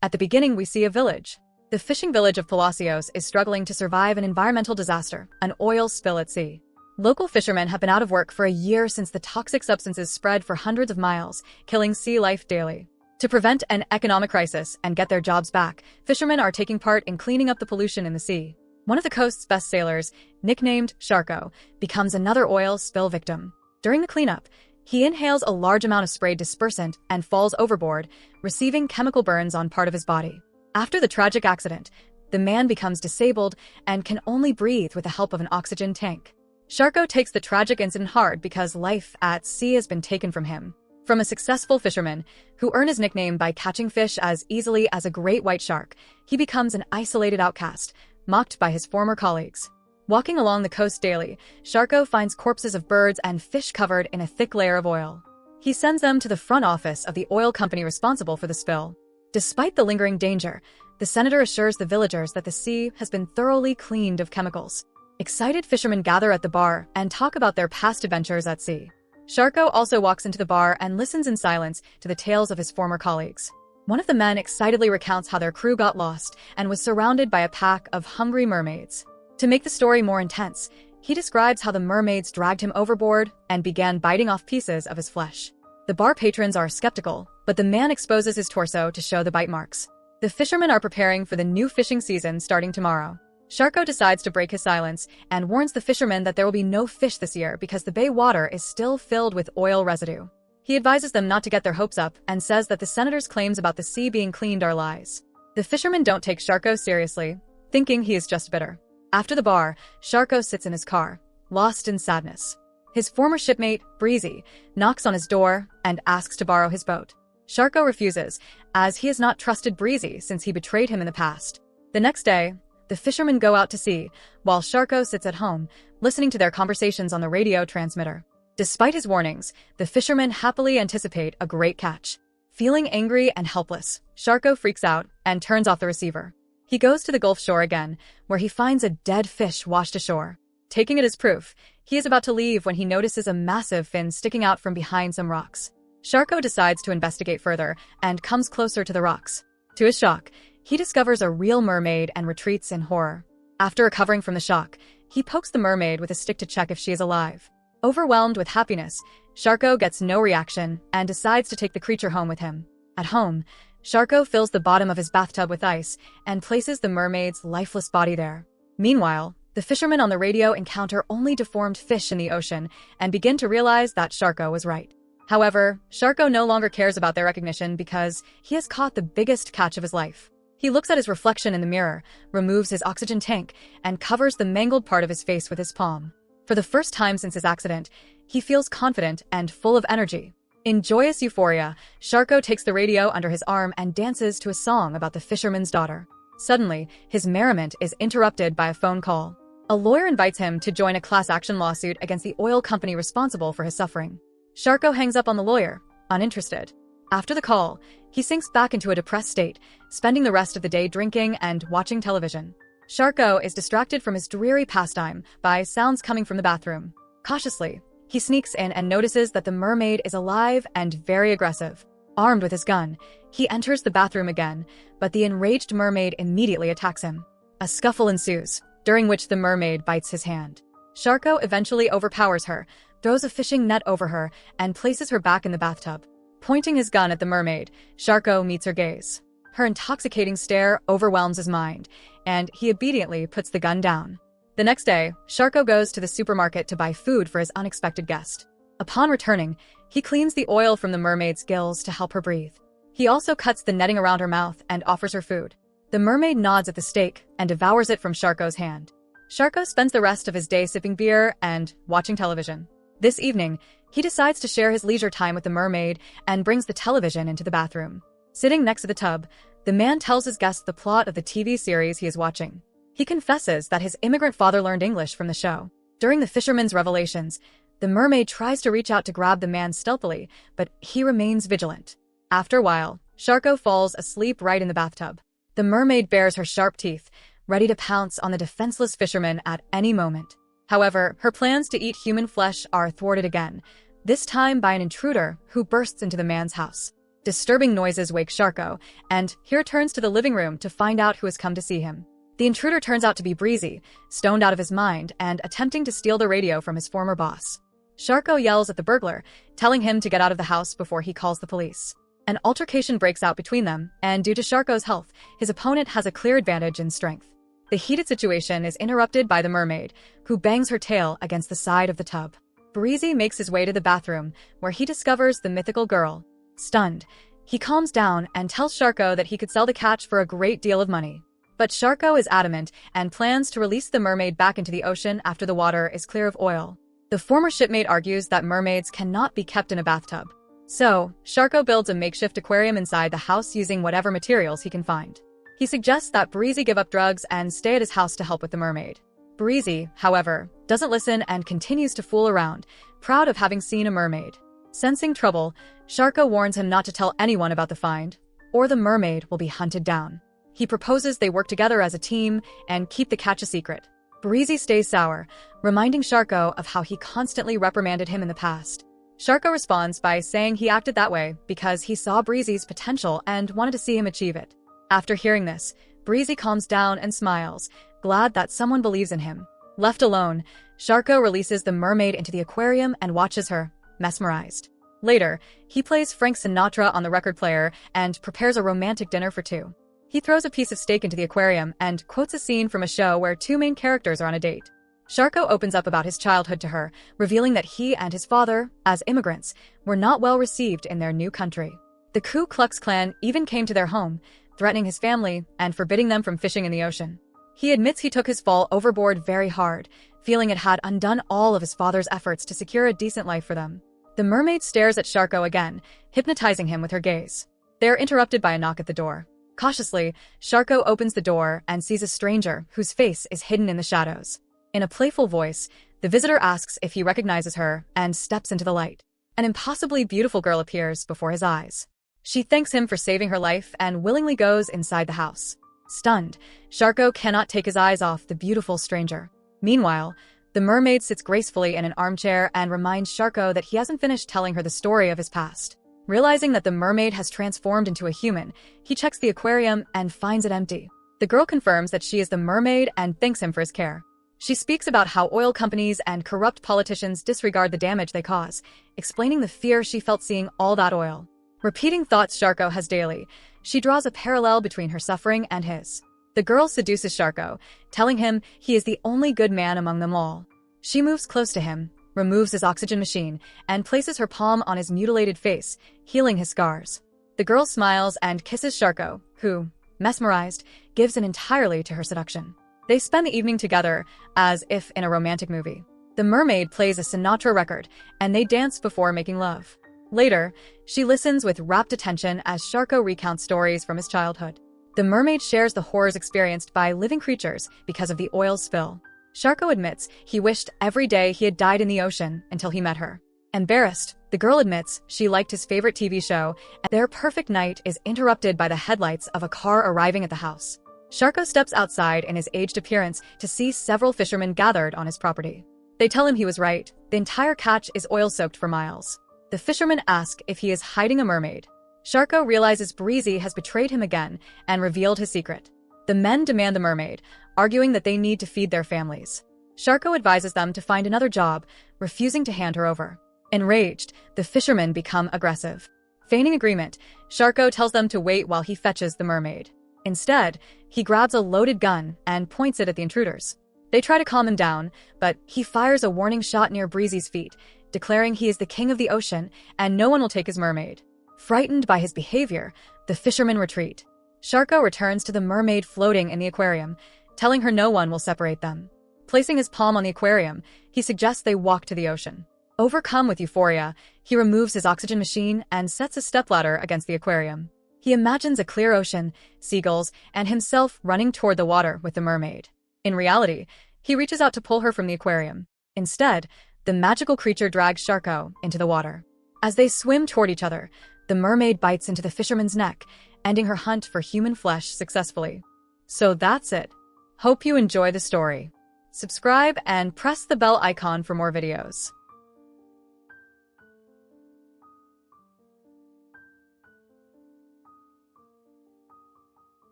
At the beginning, we see a village. The fishing village of Palacios is struggling to survive an environmental disaster, an oil spill at sea. Local fishermen have been out of work for a year since the toxic substances spread for hundreds of miles, killing sea life daily. To prevent an economic crisis and get their jobs back, fishermen are taking part in cleaning up the pollution in the sea. One of the coast's best sailors, nicknamed Sharko, becomes another oil spill victim. During the cleanup, he inhales a large amount of sprayed dispersant and falls overboard, receiving chemical burns on part of his body. After the tragic accident, the man becomes disabled and can only breathe with the help of an oxygen tank. Sharko takes the tragic incident hard because life at sea has been taken from him. From a successful fisherman, who earned his nickname by catching fish as easily as a great white shark, he becomes an isolated outcast, mocked by his former colleagues. Walking along the coast daily, Sharko finds corpses of birds and fish covered in a thick layer of oil. He sends them to the front office of the oil company responsible for the spill. Despite the lingering danger, the senator assures the villagers that the sea has been thoroughly cleaned of chemicals. Excited fishermen gather at the bar and talk about their past adventures at sea. Sharko also walks into the bar and listens in silence to the tales of his former colleagues. One of the men excitedly recounts how their crew got lost and was surrounded by a pack of hungry mermaids. To make the story more intense, he describes how the mermaids dragged him overboard and began biting off pieces of his flesh. The bar patrons are skeptical, but the man exposes his torso to show the bite marks. The fishermen are preparing for the new fishing season starting tomorrow. Sharko decides to break his silence and warns the fishermen that there will be no fish this year because the bay water is still filled with oil residue. He advises them not to get their hopes up and says that the senator's claims about the sea being cleaned are lies. The fishermen don't take Sharko seriously, thinking he is just bitter. After the bar, Sharko sits in his car, lost in sadness. His former shipmate, Breezy, knocks on his door and asks to borrow his boat. Sharko refuses, as he has not trusted Breezy since he betrayed him in the past. The next day, the fishermen go out to sea, while Sharko sits at home, listening to their conversations on the radio transmitter. Despite his warnings, the fishermen happily anticipate a great catch. Feeling angry and helpless, Sharko freaks out and turns off the receiver. He goes to the Gulf shore again, where he finds a dead fish washed ashore. Taking it as proof, he is about to leave when he notices a massive fin sticking out from behind some rocks. Sharko decides to investigate further and comes closer to the rocks. To his shock, he discovers a real mermaid and retreats in horror. After recovering from the shock, he pokes the mermaid with a stick to check if she is alive. Overwhelmed with happiness, Sharko gets no reaction and decides to take the creature home with him. At home, Sharko fills the bottom of his bathtub with ice and places the mermaid's lifeless body there. Meanwhile, the fishermen on the radio encounter only deformed fish in the ocean and begin to realize that Sharko was right. However, Sharko no longer cares about their recognition because he has caught the biggest catch of his life. He looks at his reflection in the mirror, removes his oxygen tank, and covers the mangled part of his face with his palm. For the first time since his accident, he feels confident and full of energy. In joyous euphoria, Sharko takes the radio under his arm and dances to a song about the fisherman's daughter. Suddenly, his merriment is interrupted by a phone call. A lawyer invites him to join a class action lawsuit against the oil company responsible for his suffering. Sharko hangs up on the lawyer, uninterested. After the call, he sinks back into a depressed state, spending the rest of the day drinking and watching television. Sharko is distracted from his dreary pastime by sounds coming from the bathroom. Cautiously, he sneaks in and notices that the mermaid is alive and very aggressive. Armed with his gun, he enters the bathroom again, but the enraged mermaid immediately attacks him. A scuffle ensues, during which the mermaid bites his hand. Sharko eventually overpowers her, throws a fishing net over her, and places her back in the bathtub. Pointing his gun at the mermaid, Sharko meets her gaze. Her intoxicating stare overwhelms his mind, and he obediently puts the gun down. The next day, Sharko goes to the supermarket to buy food for his unexpected guest. Upon returning, he cleans the oil from the mermaid's gills to help her breathe. He also cuts the netting around her mouth and offers her food. The mermaid nods at the steak and devours it from Sharko's hand. Sharko spends the rest of his day sipping beer and watching television. This evening, he decides to share his leisure time with the mermaid and brings the television into the bathroom. Sitting next to the tub, the man tells his guest the plot of the TV series he is watching. He confesses that his immigrant father learned English from the show. During the fisherman's revelations, the mermaid tries to reach out to grab the man stealthily, but he remains vigilant. After a while, Sharko falls asleep right in the bathtub. The mermaid bares her sharp teeth, ready to pounce on the defenseless fisherman at any moment. However, her plans to eat human flesh are thwarted again, this time by an intruder who bursts into the man's house. Disturbing noises wake Sharko, and he returns to the living room to find out who has come to see him. The intruder turns out to be Breezy, stoned out of his mind and attempting to steal the radio from his former boss. Sharko yells at the burglar, telling him to get out of the house before he calls the police. An altercation breaks out between them, and due to Sharko's health, his opponent has a clear advantage in strength. The heated situation is interrupted by the mermaid, who bangs her tail against the side of the tub. Breezy makes his way to the bathroom, where he discovers the mythical girl. Stunned, he calms down and tells Sharko that he could sell the catch for a great deal of money. But Sharko is adamant and plans to release the mermaid back into the ocean after the water is clear of oil. The former shipmate argues that mermaids cannot be kept in a bathtub. So, Sharko builds a makeshift aquarium inside the house using whatever materials he can find. He suggests that Breezy give up drugs and stay at his house to help with the mermaid. Breezy, however, doesn't listen and continues to fool around, proud of having seen a mermaid. Sensing trouble, Sharko warns him not to tell anyone about the find, or the mermaid will be hunted down. He proposes they work together as a team and keep the catch a secret. Breezy stays sour, reminding Sharko of how he constantly reprimanded him in the past. Sharko responds by saying he acted that way because he saw Breezy's potential and wanted to see him achieve it. After hearing this, Breezy calms down and smiles, glad that someone believes in him. Left alone, Sharko releases the mermaid into the aquarium and watches her, mesmerized. Later, he plays Frank Sinatra on the record player and prepares a romantic dinner for two. He throws a piece of steak into the aquarium and quotes a scene from a show where two main characters are on a date. Sharko opens up about his childhood to her, revealing that he and his father, as immigrants, were not well received in their new country. The Ku Klux Klan even came to their home, threatening his family and forbidding them from fishing in the ocean. He admits he took his fall overboard very hard, feeling it had undone all of his father's efforts to secure a decent life for them. The mermaid stares at Sharko again, hypnotizing him with her gaze. They are interrupted by a knock at the door. Cautiously, Sharko opens the door and sees a stranger whose face is hidden in the shadows. In a playful voice, the visitor asks if he recognizes her and steps into the light. An impossibly beautiful girl appears before his eyes. She thanks him for saving her life and willingly goes inside the house. Stunned, Sharko cannot take his eyes off the beautiful stranger. Meanwhile, the mermaid sits gracefully in an armchair and reminds Sharko that he hasn't finished telling her the story of his past. Realizing that the mermaid has transformed into a human, he checks the aquarium and finds it empty. The girl confirms that she is the mermaid and thanks him for his care. She speaks about how oil companies and corrupt politicians disregard the damage they cause, explaining the fear she felt seeing all that oil. Repeating thoughts Sharko has daily, she draws a parallel between her suffering and his. The girl seduces Sharko, telling him he is the only good man among them all. She moves close to him, removes his oxygen machine, and places her palm on his mutilated face, healing his scars. The girl smiles and kisses Sharko, who, mesmerized, gives in entirely to her seduction. They spend the evening together, as if in a romantic movie. The mermaid plays a Sinatra record, and they dance before making love. Later, she listens with rapt attention as Sharko recounts stories from his childhood. The mermaid shares the horrors experienced by living creatures because of the oil spill. Sharko admits he wished every day he had died in the ocean until he met her. Embarrassed, the girl admits she liked his favorite TV show, and their perfect night is interrupted by the headlights of a car arriving at the house. Sharko steps outside in his aged appearance to see several fishermen gathered on his property. They tell him he was right. The entire catch is oil-soaked for miles. The fishermen ask if he is hiding a mermaid. Sharko realizes Breezy has betrayed him again and revealed his secret. The men demand the mermaid, arguing that they need to feed their families. Sharko advises them to find another job, refusing to hand her over. Enraged, the fishermen become aggressive. Feigning agreement, Sharko tells them to wait while he fetches the mermaid. Instead, he grabs a loaded gun and points it at the intruders. They try to calm him down, but he fires a warning shot near Breezy's feet, declaring he is the king of the ocean and no one will take his mermaid. Frightened by his behavior, the fishermen retreat. Sharko returns to the mermaid floating in the aquarium, telling her no one will separate them. Placing his palm on the aquarium, he suggests they walk to the ocean. Overcome with euphoria, he removes his oxygen machine and sets a stepladder against the aquarium. He imagines a clear ocean, seagulls, and himself running toward the water with the mermaid. In reality, he reaches out to pull her from the aquarium. Instead, the magical creature drags Sharko into the water. As they swim toward each other, the mermaid bites into the fisherman's neck, ending her hunt for human flesh successfully. So that's it. Hope you enjoy the story. Subscribe and press the bell icon for more videos.